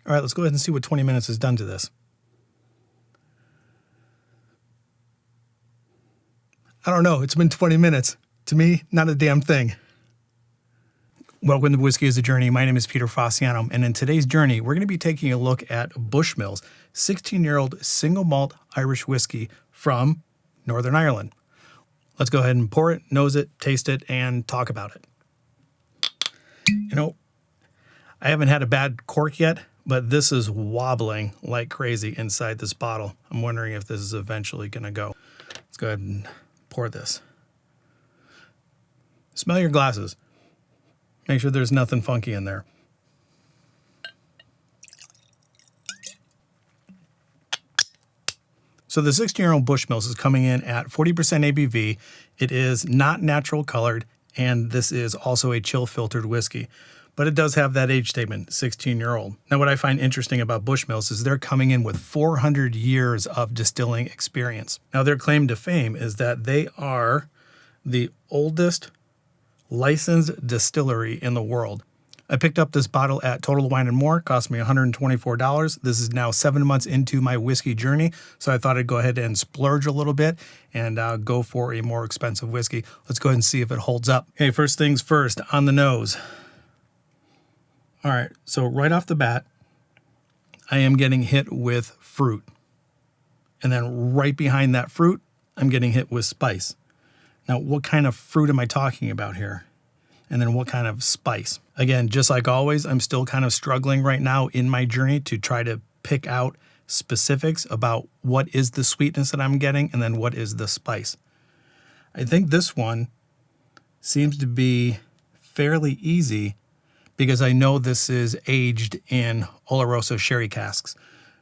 All right, let's go ahead and see what 20 minutes has done to this. I don't know. It's been 20 minutes. To me, not a damn thing. Welcome to Whiskey is a Journey. My name is Peter Fossiano, and in today's journey, we're going to be taking a look at Bushmills 16-year-old single malt Irish whiskey from Northern Ireland. Let's go ahead and pour it, nose it, taste it, and talk about it. You know, I haven't had a bad cork yet, but this is wobbling like crazy inside this bottle. I'm wondering if this is eventually going to go. Let's go ahead and pour this. Smell your glasses. Make sure there's nothing funky in there. So the 16-year-old Bushmills is coming in at 40% ABV. It is not natural colored, and this is also a chill filtered whiskey. But it does have that age statement, 16-year-old. Now, what I find interesting about Bushmills is they're coming in with 400 years of distilling experience. Now, their claim to fame is that they are the oldest licensed distillery in the world. I picked up this bottle at Total Wine & More. Cost me $124. This is now 7 months into my whiskey journey, so I thought I'd go ahead and splurge a little bit and go for a more expensive whiskey. Let's go ahead and see if it holds up. Okay, first things first, on the nose. All right, so right off the bat, I am getting hit with fruit. And then right behind that fruit, I'm getting hit with spice. Now, what kind of fruit am I talking about here? And then what kind of spice? Again, just like always, I'm still kind of struggling right now in my journey to try to pick out specifics about what is the sweetness that I'm getting and then what is the spice. I think this one seems to be fairly easy because I know this is aged in Oloroso sherry casks.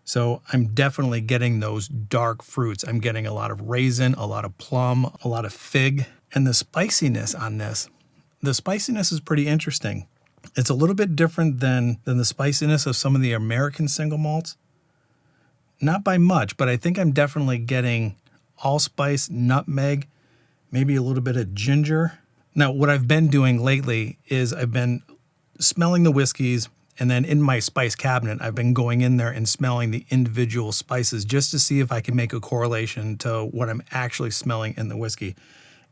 So I'm definitely getting those dark fruits. I'm getting a lot of raisin, a lot of plum, a lot of fig. And the spiciness on this, the spiciness is pretty interesting. It's a little bit different than the spiciness of some of the American single malts. Not by much, but I think I'm definitely getting allspice, nutmeg, maybe a little bit of ginger. Now, what I've been doing lately is I've been smelling the whiskeys, and then in my spice cabinet, I've been going in there and smelling the individual spices just to see if I can make a correlation to what I'm actually smelling in the whiskey.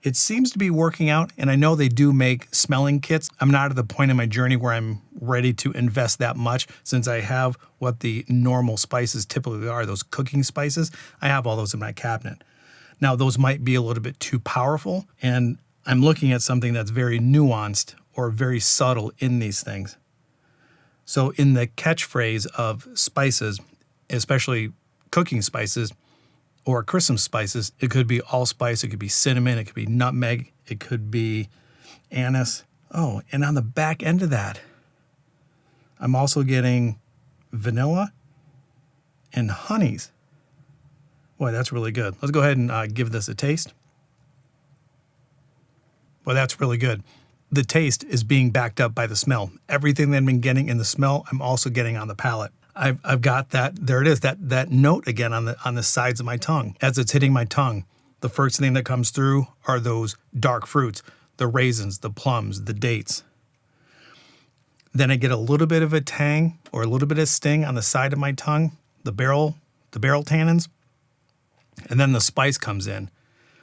It seems to be working out, and I know they do make smelling kits. I'm not at the point in my journey where I'm ready to invest that much since I have what the normal spices typically are, those cooking spices. I have all those in my cabinet. Now, those might be a little bit too powerful, and I'm looking at something that's very nuanced or very subtle in these things. So in the catchphrase of spices, especially cooking spices or Christmas spices, it could be allspice, it could be cinnamon, it could be nutmeg, it could be anise. Oh, and on the back end of that, I'm also getting vanilla and honeys. Boy, that's really good. Let's go ahead and give this a taste. Boy, that's really good. The taste is being backed up by the smell. Everything that I've been getting in the smell, I'm also getting on the palate. I've got that, there it is, that note again on the sides of my tongue. As it's hitting my tongue, the first thing that comes through are those dark fruits, the raisins, the plums, the dates. Then I get a little bit of a tang or a little bit of sting on the side of my tongue, the barrel tannins, and then the spice comes in.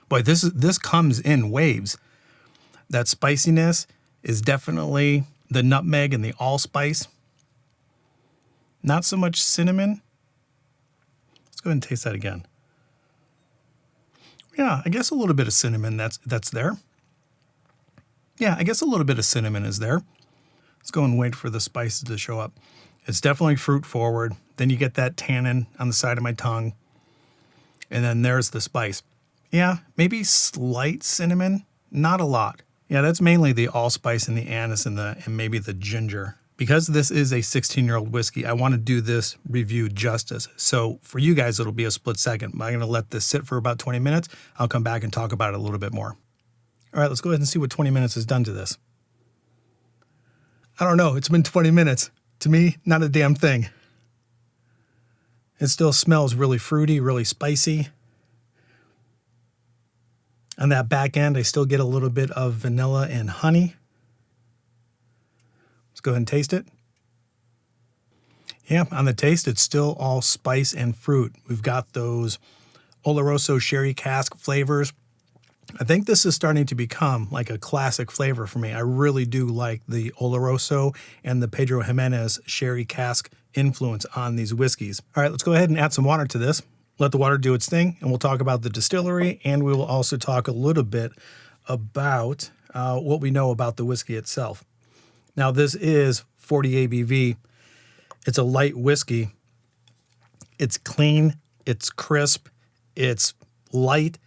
Boy, this comes in waves. That spiciness is definitely the nutmeg and the allspice. Not so much cinnamon. Let's go ahead and taste that again. Yeah, I guess a little bit of cinnamon that's there. Yeah, I guess a little bit of cinnamon is there. Let's go and wait for the spices to show up. It's definitely fruit forward. Then you get that tannin on the side of my tongue. And then there's the spice. Yeah, maybe slight cinnamon, not a lot. Yeah, that's mainly the allspice and the anise and maybe the ginger. Because this is a 16-year-old whiskey, I want to do this review justice. So for you guys, it'll be a split second. I'm going to let this sit for about 20 minutes. I'll come back and talk about it a little bit more. All right, let's go ahead and see what 20 minutes has done to this. I don't know. It's been 20 minutes. To me, not a damn thing. It still smells really fruity, really spicy. On that back end, I still get a little bit of vanilla and honey. Let's go ahead and taste it. Yeah, on the taste, it's still all spice and fruit. We've got those Oloroso sherry cask flavors. I think this is starting to become like a classic flavor for me. I really do like the Oloroso and the Pedro Jimenez sherry cask influence on these whiskeys. All right, let's go ahead and add some water to this. Let the water do its thing, and we'll talk about the distillery, and we will also talk a little bit about what we know about the whiskey itself. Now, this is 40 ABV. It's a light whiskey. It's clean, it's crisp, it's light.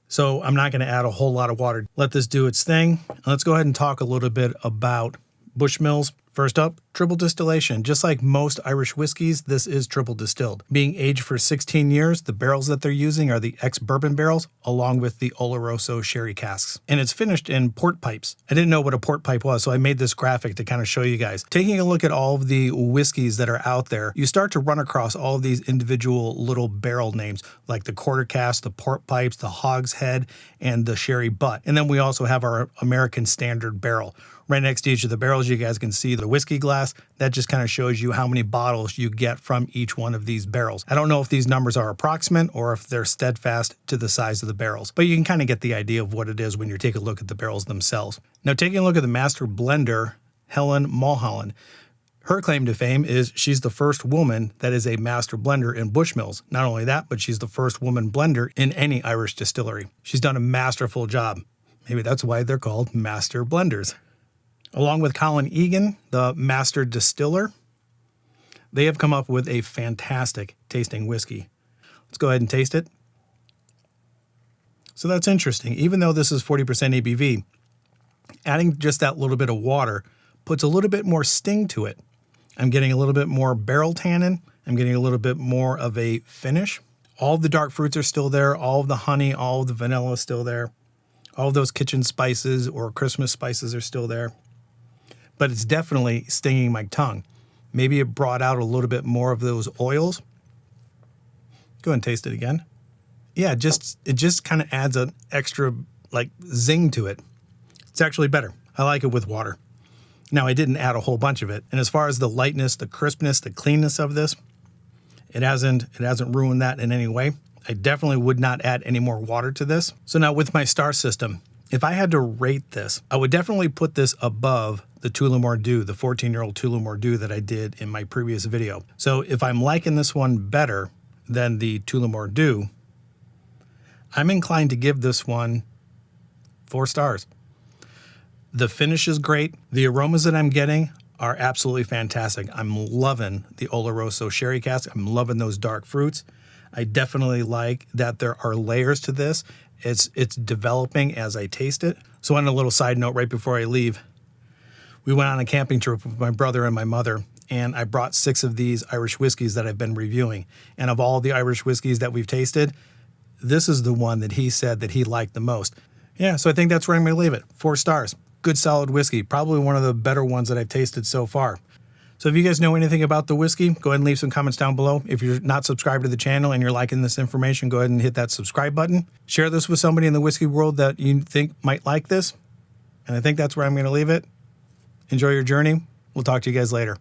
So I'm not going to add a whole lot of water. Let this do its thing. Let's go ahead and talk a little bit about Bushmills. First up, triple distillation. Just like most Irish whiskeys, this is triple distilled. Being aged for 16 years, the barrels that they're using are the ex-bourbon barrels, along with the Oloroso sherry casks. And it's finished in port pipes. I didn't know what a port pipe was, so I made this graphic to kind of show you guys. Taking a look at all of the whiskeys that are out there, you start to run across all of these individual little barrel names, like the quarter cask, the port pipes, the hogshead, and the sherry butt. And then we also have our American standard barrel. Right next to each of the barrels, you guys can see the whiskey glass. That just kind of shows you how many bottles you get from each one of these barrels. I don't know if these numbers are approximate or if they're steadfast to the size of the barrels, but you can kind of get the idea of what it is when you take a look at the barrels themselves. Now, taking a look at the master blender, Helen Mulholland, her claim to fame is she's the first woman that is a master blender in Bushmills. Not only that, but she's the first woman blender in any Irish distillery. She's done a masterful job. Maybe that's why they're called master blenders. Along with Colin Egan, the master distiller, they have come up with a fantastic tasting whiskey. Let's go ahead and taste it. So that's interesting. Even though this is 40% ABV, adding just that little bit of water puts a little bit more sting to it. I'm getting a little bit more barrel tannin. I'm getting a little bit more of a finish. All of the dark fruits are still there. All of the honey, all of the vanilla is still there. All of those kitchen spices or Christmas spices are still there. But it's definitely stinging my tongue. Maybe it brought out a little bit more of those oils. Go ahead and taste it again. Yeah, it just kind of adds an extra like zing to it. It's actually better. I like it with water. Now, I didn't add a whole bunch of it. And as far as the lightness, the crispness, the cleanness of this, it hasn't ruined that in any way. I definitely would not add any more water to this. So now with my star system, if I had to rate this, I would definitely put this above the Tullamore Dew, the 14-year-old Tullamore Dew that I did in my previous video. So if I'm liking this one better than the Tullamore Dew, I'm inclined to give this one 4 stars. The finish is great. The aromas that I'm getting are absolutely fantastic. I'm loving the Oloroso sherry cask. I'm loving those dark fruits. I definitely like that there are layers to this. It's developing as I taste it. So on a little side note, right before I leave, we went on a camping trip with my brother and my mother, and I brought 6 of these Irish whiskeys that I've been reviewing. And of all the Irish whiskeys that we've tasted, this is the one that he said that he liked the most. Yeah, so I think that's where I'm going to leave it. 4 stars. Good solid whiskey. Probably one of the better ones that I've tasted so far. So if you guys know anything about the whiskey, go ahead and leave some comments down below. If you're not subscribed to the channel and you're liking this information, go ahead and hit that subscribe button. Share this with somebody in the whiskey world that you think might like this. And I think that's where I'm going to leave it. Enjoy your journey. We'll talk to you guys later.